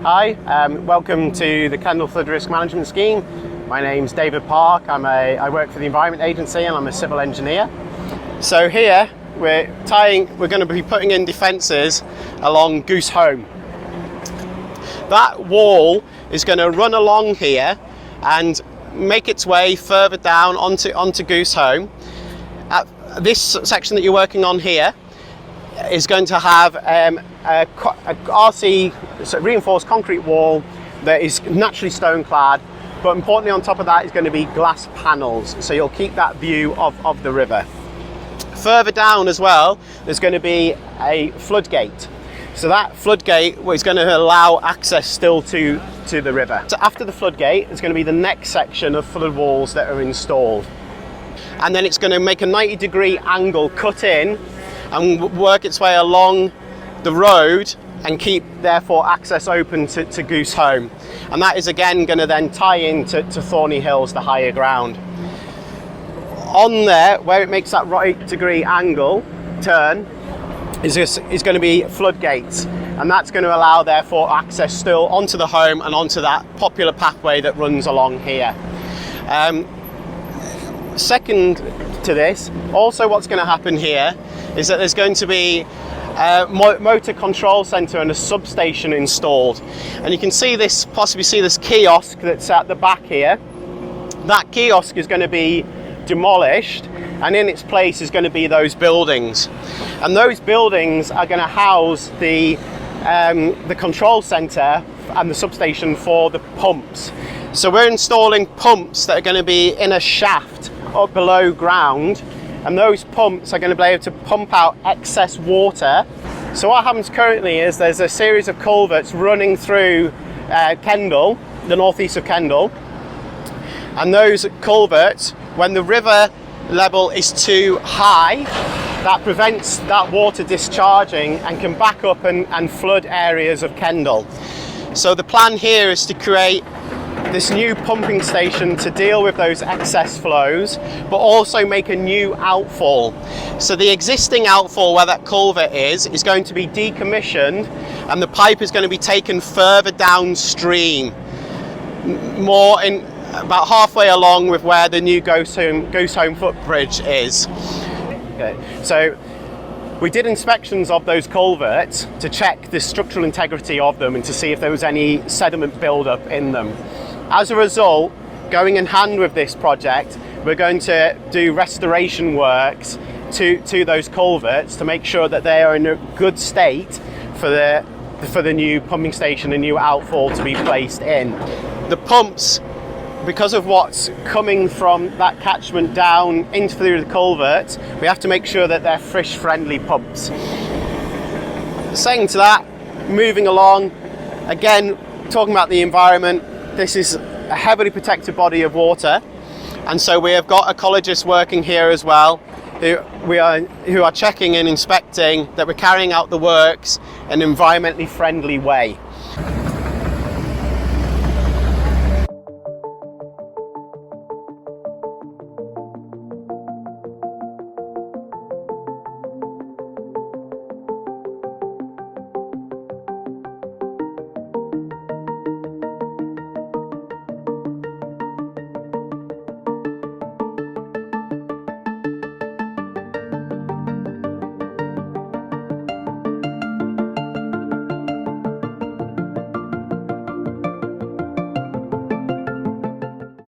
Hi, welcome to the Kendal Flood Risk Management Scheme. My name's David Park. I work for the Environment Agency and I'm a civil engineer. So here we're going to be putting in defences along Gooseholme. That wall is going to run along here and make its way further down onto Gooseholme. This section that you're working on here is going to have a RC, so reinforced concrete wall that is naturally stone clad, but importantly on top of that is going to be glass panels, so you'll keep that view of the river. Further down as well there's going to be a floodgate, so that floodgate is going to allow access still to the river. So after the floodgate is going to be the next section of flood walls that are installed, and then it's going to make a 90-degree angle cut in and work its way along the road and keep therefore access open to Gooseholme, and that is again going to then tie into Thorny Hills, the higher ground. On there where it makes that 90-degree angle turn is going to be floodgates, and that's going to allow therefore access still onto the home and onto that popular pathway that runs along here. Second to this, also what's going to happen here is that there's going to be a motor control centre and a substation installed, and you can possibly see this kiosk that's at the back here. That kiosk is going to be demolished, and in its place is going to be those buildings, and those buildings are going to house the control centre and the substation for the pumps. So we're installing pumps that are going to be in a shaft up below ground, and those pumps are going to be able to pump out excess water. So what happens currently is there's a series of culverts running through Kendal, the northeast of Kendal, and those culverts, when the river level is too high, that prevents that water discharging and can back up and flood areas of Kendal. So the plan here is to create this new pumping station to deal with those excess flows, but also make a new outfall. So the existing outfall where that culvert is going to be decommissioned, and the pipe is going to be taken further downstream, more in about halfway along with where the new Gooseholme footbridge is. Okay. So we did inspections of those culverts to check the structural integrity of them and to see if there was any sediment buildup in them. As a result, going in hand with this project, we're going to do restoration works to those culverts to make sure that they are in a good state for the new pumping station and new outfall to be placed in. The pumps, because of what's coming from that catchment down into through the culvert, we have to make sure that they're fish-friendly pumps. Saying to that, moving along, again, talking about the environment, this is a heavily protected body of water, and so we have got ecologists working here as well who are checking and inspecting that we're carrying out the works in an environmentally friendly way.